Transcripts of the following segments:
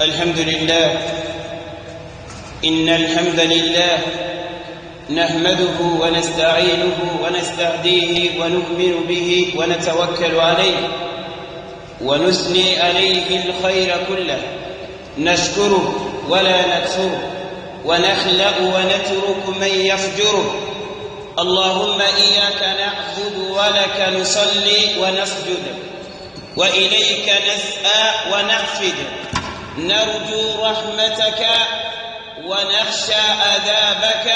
الحمد لله. إن الحمد لله نحمده ونستعينه ونستهديه ونؤمن به ونتوكل عليه ونثني عليه الخير كله، نشكره ولا نكفره، ونخلق ونترك من يفجره. اللهم إياك نعبد ولك نصلي ونسجد، وإليك نسعى ونحفد، نرجو رحمتك ونخشى عذابك،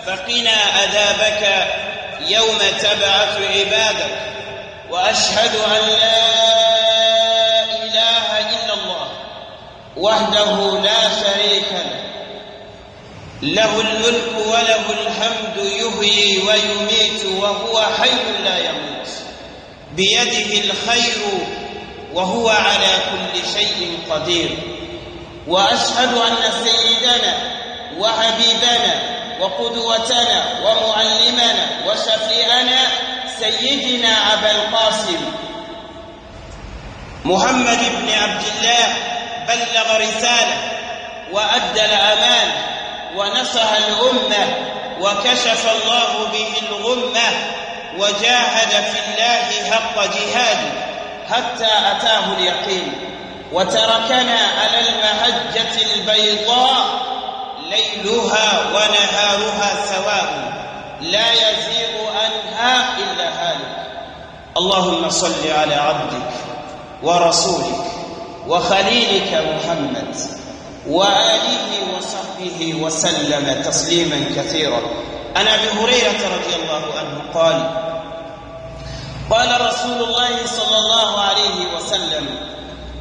فقنا عذابك يوم تبعث عبادك. وأشهد أن لا إله إلا الله وحده لا شريك له، له الملك وله الحمد، يحيي ويميت وهو حي لا يموت، بيده الخير وهو على كل شيء قدير. وأشهد أن سيدنا وحبيبنا وقدوتنا ومعلمنا وشفيعنا سيدنا أبا القاسم محمد بن عبد الله بلغ رسالة وأدى الأمانة ونصح الأمة وكشف الله به الغمة، وجاهد في الله حق جهاده حتى أتاه اليقين، وتركنا على المحجة البيضاء ليلها ونهارها سواء، لا يزيغ عنها إلا هالك. اللهم صل على عبدك ورسولك وخليلك محمد وآله وصحبه وسلم تسليما كثيرا. عن أبي هريرة رضي الله عنه قال: قال رسول الله صلى الله عليه وسلم: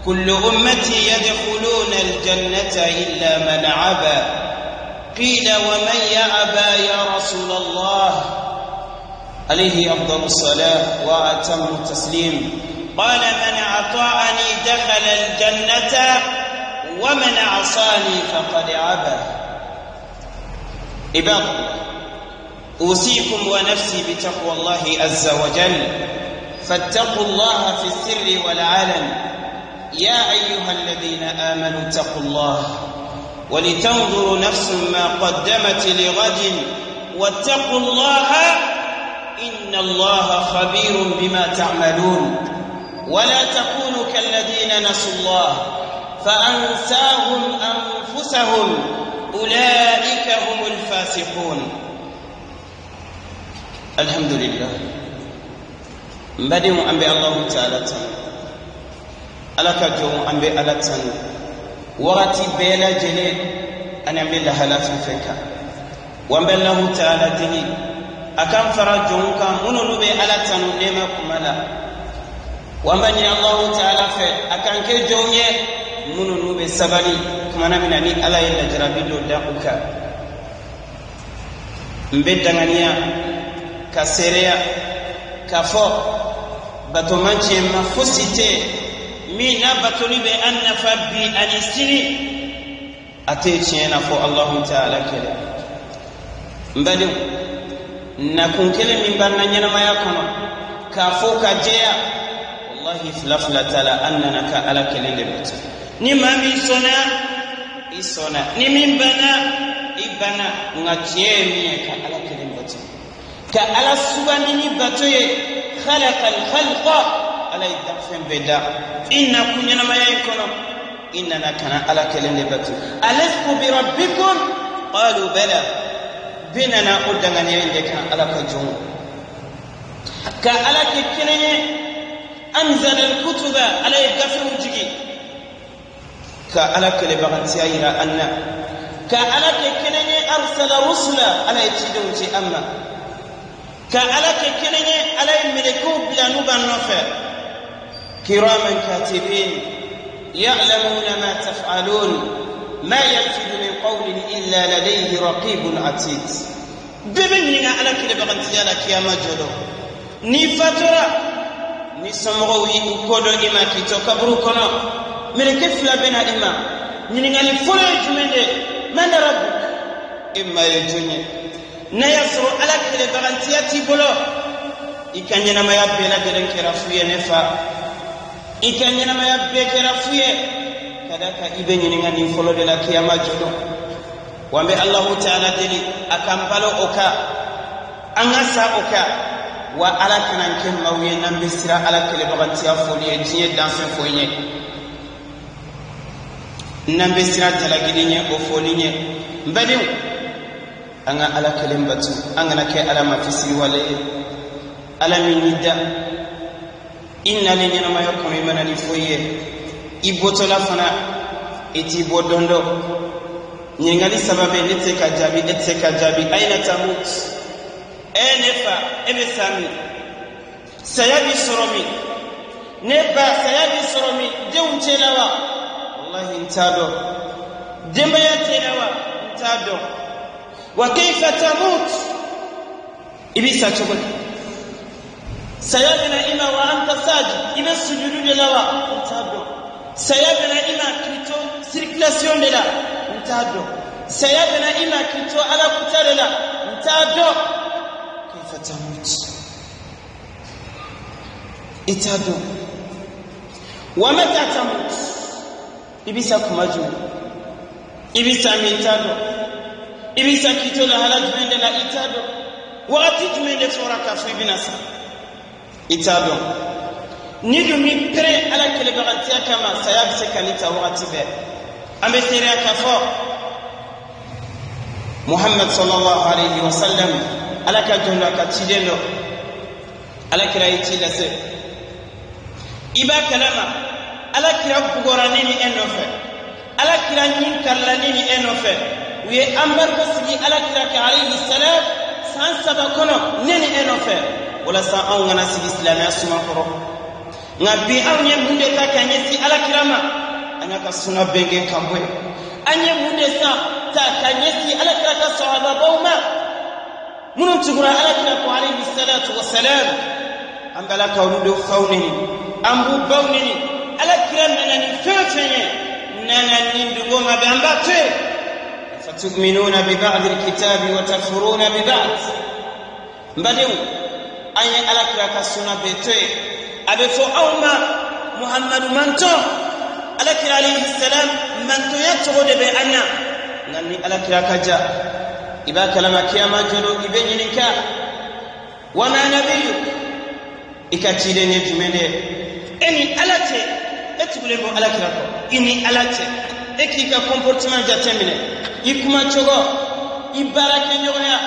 كل أمتي يدخلون الجنة إلا من عبى. قيل: ومن يأبى يا رسول الله؟ عليه أفضل الصلاة وأتم التسليم. قال: من أطاعني دخل الجنة ومن عصاني فقد عبى. عباد الله، أوصيكم ونفسي بتقوى الله عز وجل، فاتقوا الله في السر والعلن. يا أيها الذين آمنوا اتقوا الله ولتنظر نفس ما قدمت لغد واتقوا الله إن الله خبير بما تعملون. ولا تكونوا كالذين نسوا الله فأنساهم أنفسهم أولئك هم الفاسقون. الحمد لله. mbadi ambe Allah ta'ala tan alaka jo ambe alatan waqti bela jele an ambe la halafu feka wambe Allah ta'ala dini akam farajon kan mununu be alatan nema kumala wambani Allah ta'ala fe akan ke jonye mununu be sabali kumana minani ala yalla jarabido da uka mbe dangania kaserea kafo batomanche mafusite mina batolibe annafa bi anisini atechena fo Allah ta'ala kele mbadi na kunkele mimbanna nyana mayakono kafo kajea wallahi flafla ta'ala annana ka ala kele lebet ni mami isona ni mimbana ibana ngachemi ka ala kele lebet ka ala subani ni batoye خلق الخلق على يدفن بدا إن كنا ما يكون إننا كان على كلمة بتو ألست بربكم قالوا بلى بيننا قدنا عندك على كجون كعلى كلمة أنزل الكتب على يدفن وجهي كعلى كلمة بغتيرا أن كعلى كلمة أرسل رسلا على يتدوج أما كألك كنني على الملكو بلانو بنوفر كراما كاتبين يعلمون ما تفعلون ما يلفظ من قول إلا لديه رقيب عتيد. بمن على كل بغنتي على كيما جلو ني فترة ني سمغوي كودو إما كيتو كبرو كنا ملك فلا بنا إما نينغالي فلا جمنده من ربك إما يجوني na yasro ala kele bagantiyati bolo ikanyana mayabbe la gelen kera fuye nefa ikanyana mayabbe kera fuye kadaka ibenyi ngani folo de la kiyama jodo wambe Allah ta'ala deli akampalo oka angasa oka wa ala kanan ken mawye nambe sira ala kele baganti afoliye jiye danse foye nambe sira talagidinye ofolinye mbadim anga ala kele mbatu anga nake ala mafisi wale ala minida inna linyana mayo kami manani foye iboto la fana iti bodondo nyengali sababe niteka jabi aina tamut enefa ebesami sayabi soromi neba sayabi soromi deunchelawa wallahi intado dembaya telawa intado wa kayfa tamut ibisa chokoli sayabina ima wa anta sajid ibe sujudu de lawa intado sayabina ima kito circulation de la intado sayabina ima kito ala kutare la intado kayfa tamut itado wa mata tamut ibisa kumaju ibisa mitado ibisa kito la halaj mende la itado wa atijmende foraka fi binasa itado nidu mi pre ala kele bagantia kama sayab se kanita wakati be ambe seria kafo Muhammad sallallahu alayhi wa sallam ala ka jonda ka tidelo ala kira itila se iba kalama ala kira bugora nini enofe ala kira nyin kala nini enofe wiye ambar basigi ala kira ka alayhi salam san sabakono nini enofe wala sa an ngana sigi islamia suma koro ngabi anye munde ta kanye si ala kirama anya ka suna benge kambwe anye munde sa ta kanye si ala kiraka sahaba bauma munun tugura ala kirako alayhi salatu wassalam ambala kawludo fawnini ambu bawnini ala kirama nani fefenye nana nindu goma be ambate fatu'minuna bi ba'd alkitabi wa takfuruna bi ba'd mbadeu anye ala kiraka suna betoe abe fo awma muhammadu manto ala kira alayhi salam manto yatgo de be anna nanni ala kiraka ja iba kalama kiyama jolo ibe nyinika wa ma nabiyyu ikatide ne jumende eni alate etubule bo ala kirako ini alate ekika comportement jatemine ikuma chogo ibarake nyoya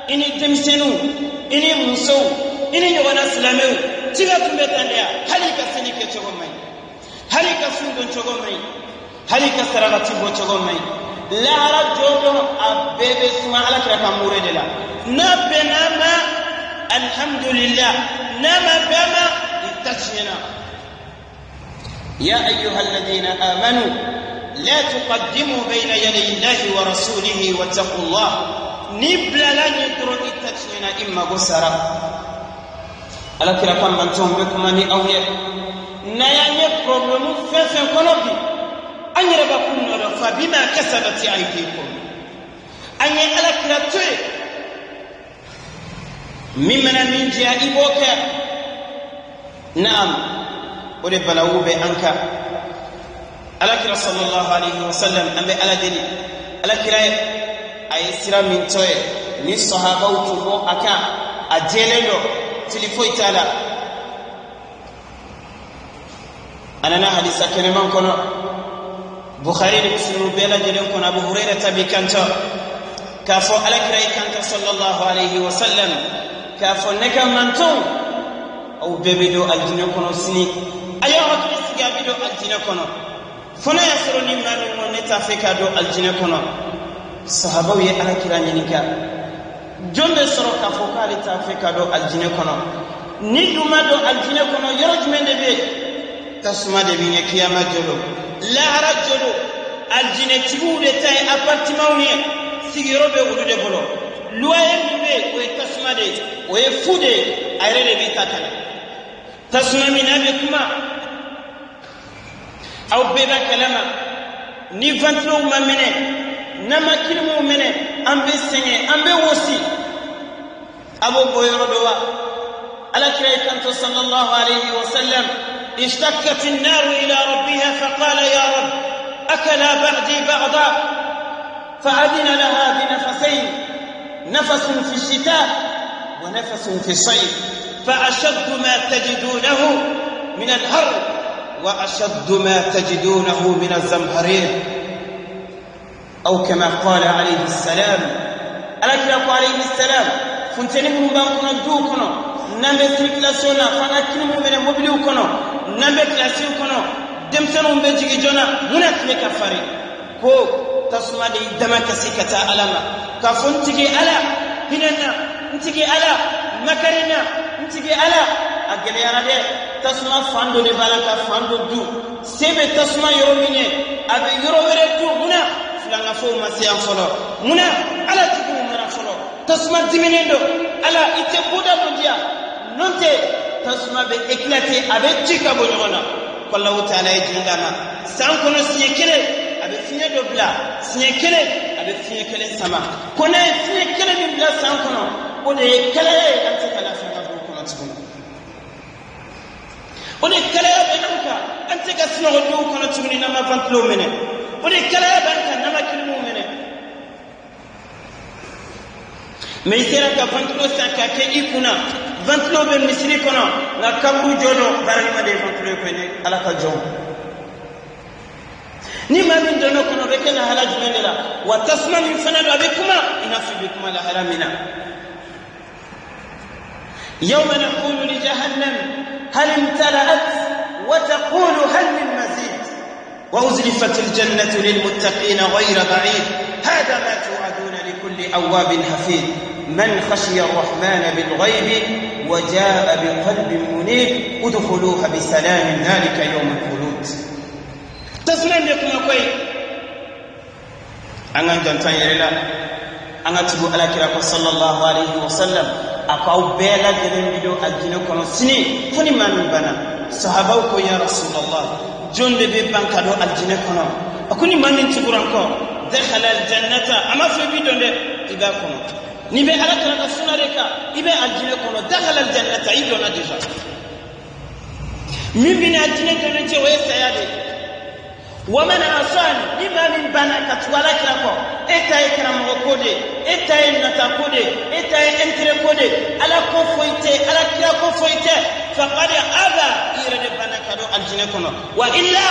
ini demsenu ini muso ini nyogana islameu tiga tumetandea halika sinike chogomai halika sungo chogomai halika saragati bo chogomai la rajodo abebe suma ala kira kamure de la nabenama alhamdulillah nama bama itachina ya ayyuha alladhina amanu la tuqaddimu bayna yaday Allahi wa rasulihi wattaqullah nibla lan yadru itachina imma gusara ala kira kam man tombe kuma ni awye na yanye problemu fefe konobi anyere ba kunno do fa bima kasabati aydikum anye ala kira toy mimana min jia iboka naam ode balawu be anka ala kira sallallahu alayhi wa sallam ambe ala dini ala kira ay sira min toy ni sahaba utubo aka ajelelo tilifo itala anana hadisa keneman kono bukhari de muslim bela jelen kono abu hurairah tabi kanta kafo alakira kanta sallallahu alayhi wa sallam kafo neka manton au bebido aljina kono sini ayo hakki sigabido aljina kono fona yasro ni manu mo neta feka do aljina kono sahabawi alakira nyinika jombe soro kafo kali ta feka do aljina kono ni duma do aljina kono yorojmende be tasuma de bi kiyama jolo la rajulu aljina tibude tay appartement ni sigiro be wudude bolo loyer be o tasuma de o fude ayre be takala tasuma minabe kuma aw beba kalama ni vantlo mamene nama kilmu mene ambe senye ambe wosi abo boyoro dowa ala kiray kanto sallallahu alayhi wa sallam اشتكت النار إلى ربها فقال يا رب أكلا بعدي بعضا فأذن لها بنفسين نفس في الشتاء ونفس في الصيف فأشد ما تجدونه من الحر وأشد ما تجدونه من الزمهرير أو كما قال عليه السلام ألكلك عليه السلام فنتني من بانكنا دوكنا نمبر سيركلاسيونا فنكني من مبليوكنا نمبر كلاسيوكنا دمسنون بنجي جونا منك كفاري كو تسمع دي دمك سيكتا ألما كفنتجي ألا هنا نتجي ألا مكرنا نتجي ألا أجل يا رب تسمع فاندو لبالك فاندو دو سيب تسمع يوميني أبي يرومي دو هنا فلان فو مسيان فلو هنا ألا تقول مرا فلو تسمع دمينيدو ألا إتبودا دنيا ننتي تسمع بإكلاتي أبي تيكا بنيونا كله تعالى يجندنا سانكونو سيكله أبي فيني دوبلا سيكله أبي فيني كله سما كونه سيكله من بلا سانكونو ودي كله أنت كلا سما بكون تكون ودي كله بنوكا أنت كسنو ودو كون تكون نما فانتلو منه ودي كله بنك نما كلمو منه ميسيرا كفانتلو سانكا كيكونا ventlo be misri kono na kambu jodo barani ma de ventlo ko ne ala ka jom ni ma min dono kono be kana halaj menela wa tasma min sanad abikuma inafi bikuma la haramina yawma naqulu li jahannam hal imtala'at wa taqulu hal min mazid wa uzlifat al jannatu lil muttaqin ghayra ba'id hada ma tu'aduna li kulli awwabin hafid من خشي الرحمن بالغيب وجاء بقلب منيب ادخلوها بسلام ذلك يوم الخلود تسلم لكم كوي أنا جنتان يرلا أنا تبو على كراك صلى الله عليه وسلم أقاو بيلا جنين بدو الجنة كنو سني فني ما من بنا صحابوكو يا رسول الله جون بي بانكادو الجنة كنو أكوني ما من تبورانكو دخل الجنة أما في بدون إذا كنو نبي على كلام السنة ركا يبي الجنة كله دخل الجنة تعيدنا ديجا من بين الجنة تنجي ويسيادي ومن أصان لما من بنا كتوالا كلاكو إتاي كرام وكودي إتاي نتا كودي إتاي إنتر كودي على كوفويته على كلا كوفويته فقد أبى يرد بنا كدو الجنة كله وإلا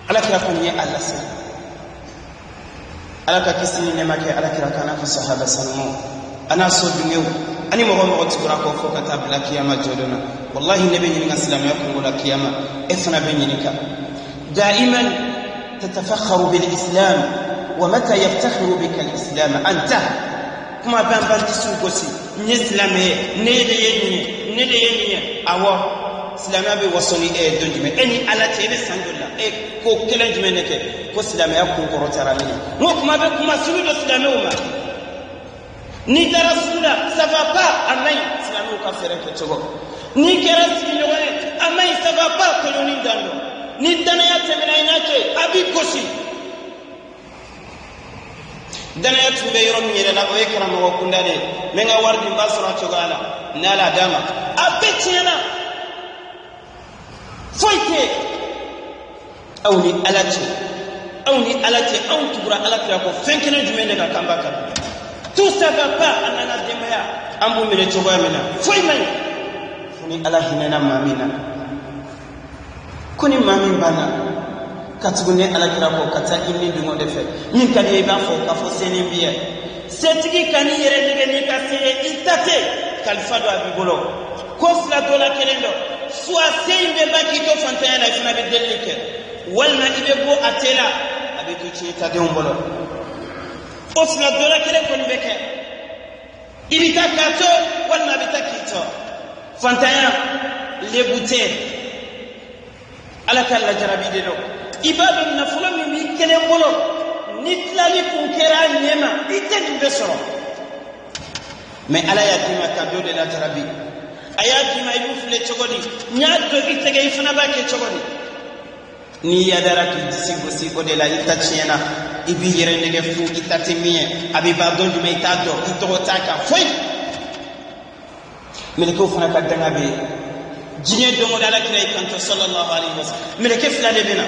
على كلا كوني الله سلام alaka kisini nema ke alakira kana fi sahaba sallallahu ana so dunyo ani mo mo tikura ko fo kata bla kiyama jodona wallahi nabi ni ngaslam yakun wala kiyama ifna benyika daiman tatafakharu bil islam wa mata yaftakhiru bika al islam anta kuma ban tisu gosi ni islamé ne de yenni awo islamia be wasoni e donjime eni ala tebe sandola e ko kelenjime neke ko islamia ko ko taramini mo kuma be kuma sulu do islamia uma ni darasula ça va pas amay islamia ko fere ke togo ni kerasi ni wone amay ça va pas ko ni dando ni dana ya temena inake abi kosi dana ya tumbe yoro mi yele la o ekra mo kundale menga wardi basra togo ala nala dama abetiana foyte awni alati aw tubura alati ko fenkene jumene ka kamba ka tout ça va pas anana demaya ambu mele choba mena foy man funi ala hinana mamina kuni mamin bana katugune ala kira ko kata inni dungo defe nin kadi e ba fo ka fo seni biye setigi kani yere dege ni ka se itate kalfa do abibolo ko fla do la kelendo soit sembe baki to fantaya la fina be delike walma ibe go atela abe to chita de umbolo osla dola kele ko mbeke ibita kato walma bitakito fantaya le bouté ala kala jarabi de do ibadu na fulo mi kele mbolo nitlali kun kera nyema ite be soro mais ala ya tima kado de la jarabi ayati ma ibu fule chogodi nyaado itege ifana ba ke chogodi ni yadara ki disigosi ko de la itachiena ibi yere ndege fu itatimiye abi ba dondu me itado ito taka foi meleko fana ka danga be jinye dongo dala kire kanto sallallahu alaihi wasallam meleke fulale bina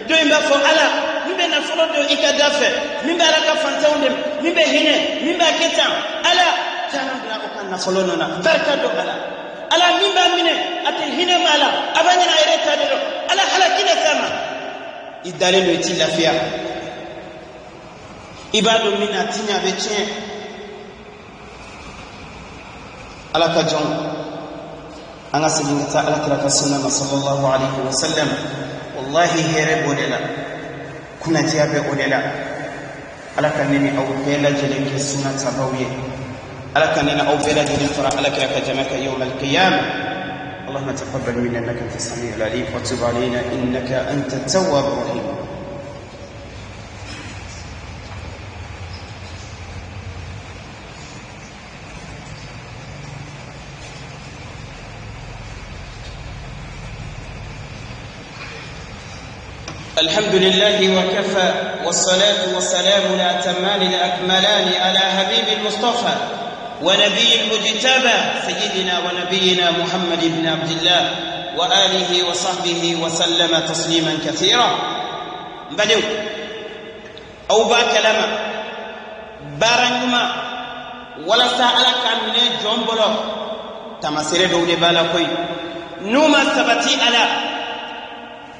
do imba fo ala mimbe na folo do ikadafe mimbe ala ka fantawde mimbe hine mimbe keta ala tanandra o kan na folo nona barka do ala mimbe mine ate hine mala abanya na ireta do ala halakina sama idalelo iti lafia ibadu mina tinya beche ala ka jon anga siginta ala kiraka sunna sallallahu alaihi wasallam wallahi here bodela kuna tiabe odela ala kanini au bela jele ke sunna tabawiye ala kanini au bela jele fara ala kiraka jamaka yawm al-qiyamah اللهم تقبل منا انك انت السميع العليم وتب علينا انك انت التواب الرحيم الحمد لله وكفى والصلاة والسلام الأتمان الأكملان على حبيب المصطفى ونبي المجتبى سيدنا ونبينا محمد بن عبد الله وآله وصحبه وسلم تسليما كثيرا بدو أو با كلمة بارنما ولا سألك عن من جنبلو تمسير دولي بالاكوي نوما سبتي على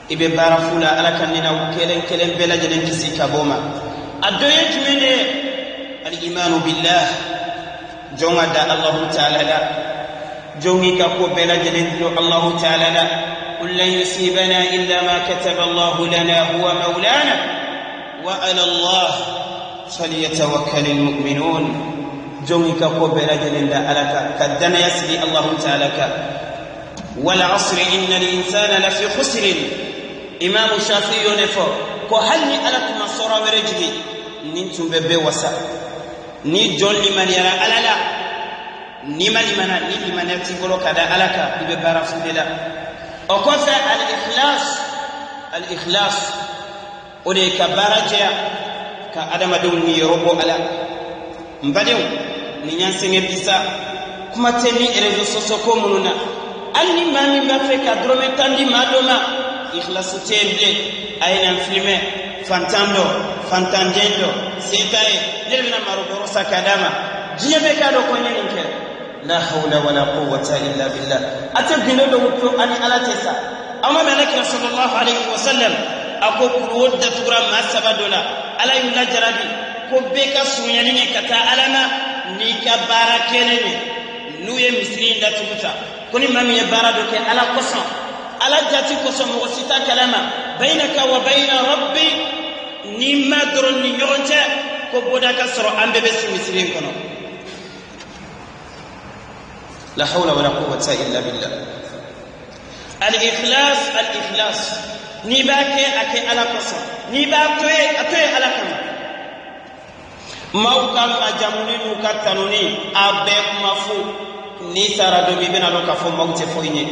ibe barafula ala kanina kelen bela jelen kisi kaboma adoye tumene al-iman billah jonga da Allah ta'ala la jongi ka ko bela jelen do Allah ta'ala la qul lan yusibana illa ma kataba Allah lana huwa maulana wa ala Allah falyatawakkalul mu'minun jongi ka ko bela jelen da alaka kadana yasbi Allah ta'ala ka wal 'asri innal insana lafi khusr Imam Shafi'i yonefo ko halni ala kuma sora werejigi nin tumbe be wasa ni jolli maniara alala ni malimana ni limanati golo kada alaka ibe barafudela o ko fa al-ikhlas ode ka baraja ka adama dum ni robo ala mbadew ni nyansenge bisa kuma temi erezo sosoko mununa anni mami ba fe ka drome tandi madoma ikhlasu tembe aina filme fantando fantangendo setae delna maruboro sakadama jibe kado konye nke la hawla wala quwwata illa billah atabino do mutto ani alatesa amma malaka sallallahu alaihi wasallam ako kurwodda tura masabadola ala yula jarabi ko beka sunyani ne kata alama ni ka barakelene nuye misri nda tubuta koni mami ya barado ke ala kosan ala jati kosan mo sita kalama bainaka wa baina rabbi ni madron ni nyonje ko boda ka soro ambe be misri kono la hawla wala quwwata illa billah al-ikhlas ni bake ake ala kosan ni ba atoy ala kama mawkam ajamuni mukatanuni abe mafu ni sara do bibena lo ka fo mawte fo ine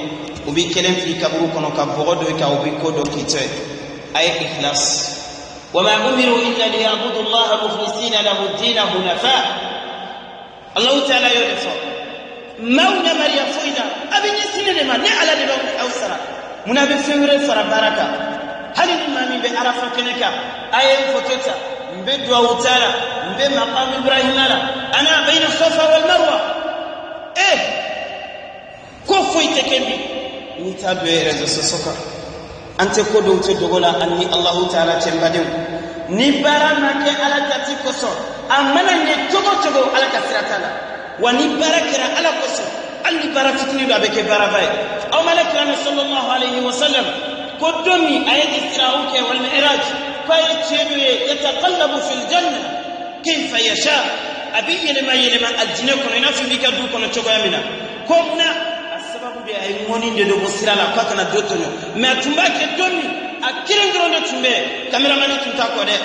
ubi kelen fi kaburu kono ka bogodo ka ubi kodo kite ay ikhlas wama umiru illa liya'budu Allah mukhlisina lahu ad-din hunafa Allah ta'ala yurifa mawna mariya fuida abin sinene ma ne ala de ba awsara munabi fewre fara baraka halin mami be arafa keneka ay fotota mbe duwa utala mbe maqam ibrahim ala ana baina safa wal marwa ko foyte kembi ni tabe rezo sosoka ante ko do to dogola anni Allah ta'ala tembadem ni barana ke ala tati koso amana ne togo ala kasratala wani barakira ala koso alli barakitni do abeke barabai aw malaka sallallahu alayhi wa sallam ko domi ayat isra'u ke wal mi'raj fa yachedu yataqallabu fil janna kayfa yasha abi yelema aljina kono ina fi bika du kono chogo yamina ko na sababu be ay ngoni de do sirala kwa kana dotonyo me tumbake domi akirengro ndo tumbe cameraman tunta ko de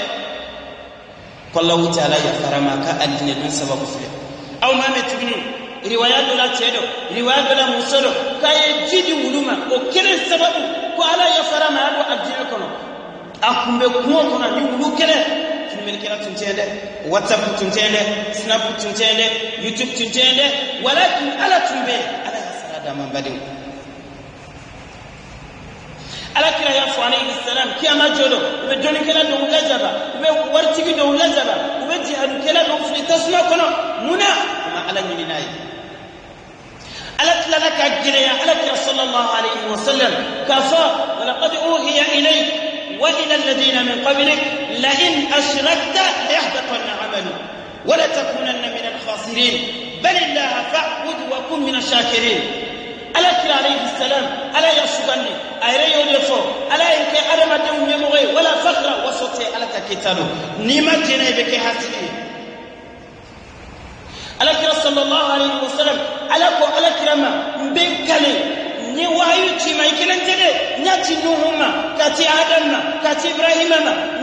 wallahu ta'ala ya farama ka aljina dun sababu fi aw ma me tibni riwayat la chedo riwayat la musolo kay jidi wuluma o kire sababu ko ala ya farama ado aljina kono akumbe kumo kono ni wulu kire min kira tuntende whatsapp tuntende snap tuntende youtube tuntende walakin ala tumbe ala sarada man badin ala kira ya fu alayhi salam kiyama jodo be joni kala do lajaba be wartigi do lajaba be jihadu kala do fi tasma kono muna ma ala ni nay ala kila laka jira ala kira sallallahu alayhi wasallam kafa wa laqad uhiya ilayk wa ila alladhina min qablik la in ashrakta la yahbatanna 'amalu wa la takunanna min al-khasirin bal illaha fa'bud wa kun min ash-shakirin ala kira alayhi salam ala yasugani ayre yodefo ala yake adama de nyemoy wala fakhra wasote ala takitalo nima jina beke hasidi ala kira sallallahu alayhi wasallam ala ko ala kirama mbekale ni wayu tima ikilantede nyati nuhuma kati adama kati ibrahima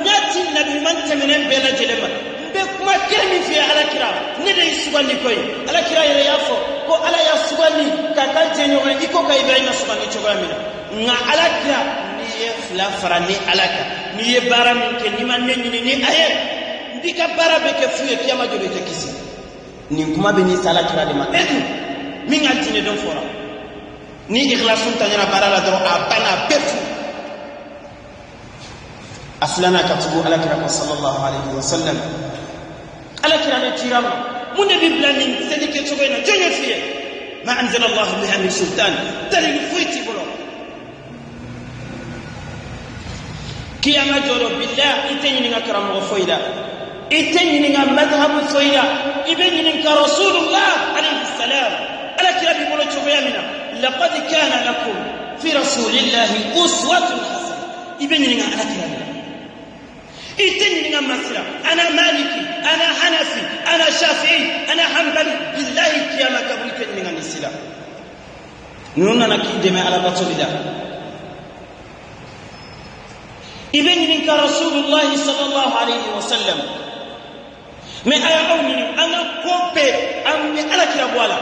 nyati nabi man tamenen bela jelema be kuma kirami fi ala kira ne de sugani koy ala kira yere yafo ko ala ya sugani ka kantenyo iko ka ibrahima sugani chogamina nga ala kira ni ye fla farani alaka ni ye bara min ke ni man nenni ni aye ndika bara be ke fuye kiyama jobe te kisi ni kuma be ni sala kira de ma min altine don fora ni ikhlasun tanyana bara la do abana befu aslana katubu ala kira sallallahu alayhi wasallam ala kira ne tirama mun bi blani sedike chogoina jonye fiye ma anzala allah biha min sultan dalil fuiti bolo kiyama joro billah itenyi nga karamo foida itenyi nga madhhabu foida ibenyi nga rasulullah alayhi salam ala kira bi bolo chogoyamina laqad kana lakum fi rasulillahi uswatun hasana ibenyi nga ala kira اتني من مسرا انا مالكي انا حنفي انا شافعي انا حنبلي بالله كيما كبرت من الاسلام نونا نكيد ما على بطل الله ابن منك رسول الله صلى الله عليه وسلم ما ايامني انا كوبي امي على كيابوالا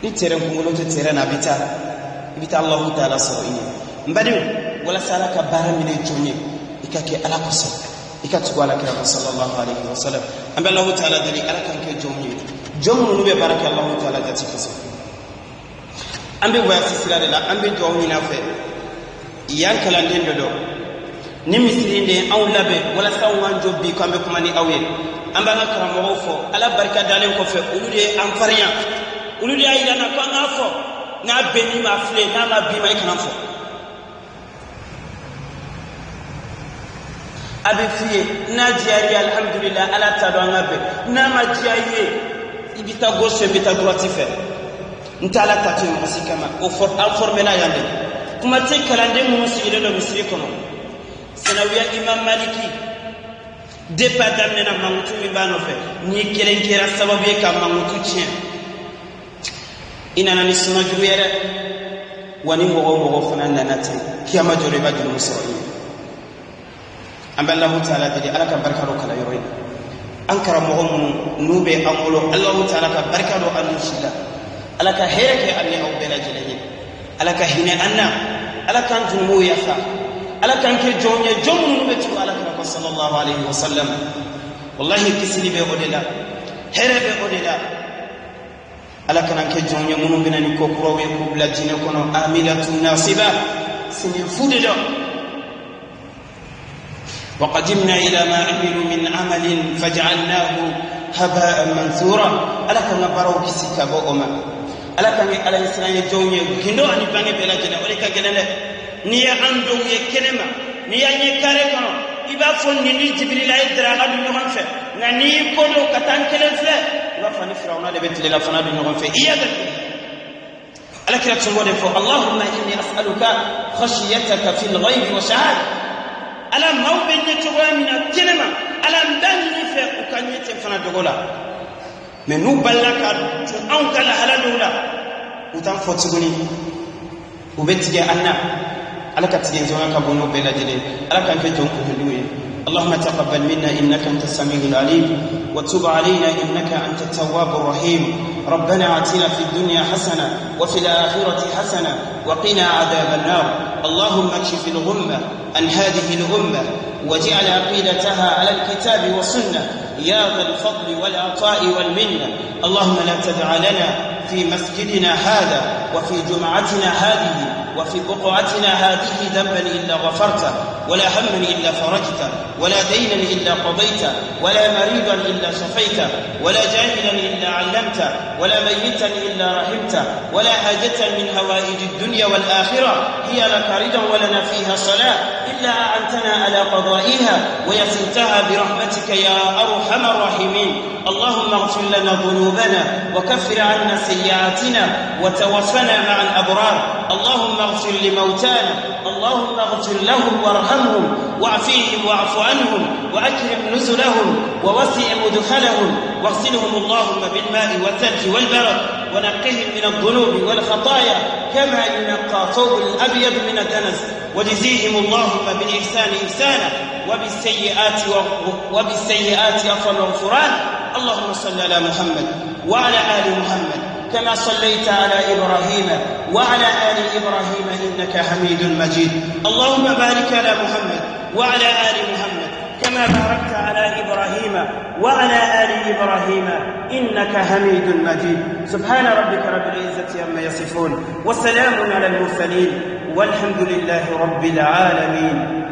نترن كونغولو تترن ابيتا الله تعالى سويني mbadiu wala salaka baramine jonye ikake ala kusa ikatu wala kira sallallahu alayhi wasallam amba Allah ta'ala dali ala kan ke jonye jomu nube baraka Allah ta'ala dati kusa ambe waya sisirade la ambe jonye na fe yankala ndendo do ni misirinde aw labe wala sawan jobbi kambe kuma ni awye amba na karamo fo ala baraka dalen ko fe ulude am fariya ulude ayida na ko ngafo na beni ma fle na ma bi mai kanafo abi fiye na jari alhamdulillah ala tadanga be na ma jiaye ibita gauche ibita droite fe ntala tatu musikama o for informela yande kuma te kalande mu musire do misri kono sanawiya imam maliki de padamne na mangutu mi bano fe ni kelenkera sababu e ka mangutu tien inana ni suna juyere wani mogo fana nanate kiyama jore ba juru musri amba Allah ta'ala dali alaka barkaro kala yoroy ankara mohom nube amulo Allah ta'ala ka barkaro anushila alaka hereke anni aw bela jalahi alaka hina anna alaka antumu yafa alaka anke jonye jomu nube tu alaka ko sallallahu alayhi wasallam wallahi kisili be odela herebe odela alaka anke jonye munu binani ko kurowe ko bladine kono amilatun nasiba sini fudedo وقدمنا إلى ما عملوا من عمل فجعلناه هباء منثورا ألا كان برو كسيكا بوما ألا كان على إسرائيل جوني كندو أني باني بلا جنا ولك جنا نيا عندو يكلمة نيا يكاركنا إبا فن ني جبريل أيدرا غادي نوم في نني كودو كتان كلام في إبا فن فرعون ده بيت للا فنا دي نوم في إيا ده ألا كلا تسمو ده اللهم إني أسألك خشيتك في الغيب وشهادة ala mawbe ne togomina tenema ala ndani ni fe ukanyete fana dogola mais nous balaka on kala halalula utan fotiguni ubetiga anna ala katige jonga ka bono bela jele ala kan fe jonko huluye اللهم تقبل منا إنك أنت السميع العليم وتب علينا إنك أنت التواب الرحيم ربنا آتنا في الدنيا حسنة وفي الآخرة حسنة وقنا عذاب النار اللهم اكشف الغمة عن هذه الأمة واجعل عقيدتها على الكتاب والسنة يا ذا الفضل والعطاء والمنة اللهم لا تدع لنا في مسجدنا هذا وفي جمعتنا هذه وفي بقعتنا هذه ذنبا إلا غفرته، ولا هما إلا فرجته، ولا دينا إلا قضيته، ولا مريضا إلا شفيته، ولا جاهلا إلا علمته، ولا ميتا إلا رحمته، ولا حاجة من هوائج الدنيا والآخرة هي لك رضا ولنا فيها صلاة إلا أعنتنا على قضائها ويسرتها برحمتك يا أرحم الراحمين. اللهم اغفر لنا ذنوبنا وكفر عنا سيئاتنا وتوفنا مع الأبرار. اللهم اغفر لموتانا، اللهم اغفر لهم وارحمهم واعفيهم واعف عنهم وأكرم نزلهم ووسع مدخلهم، واغسلهم اللهم بالماء والثلج والبرد ونقهم من الذنوب والخطايا كما ينقى ثوب الأبيض من الدنس، وجزيهم اللهم بالإحسان إحسانا وبالسيئات عفوا وغفران. اللهم صل على محمد وعلى آل محمد كما صليت على إبراهيم وعلى آل إبراهيم إنك حميد مجيد. اللهم بارك على محمد وعلى آل محمد كما باركت على إبراهيم وعلى آل إبراهيم إنك حميد مجيد. سبحان ربك رب العزة عما يصفون، وسلام على المرسلين، والحمد لله رب العالمين.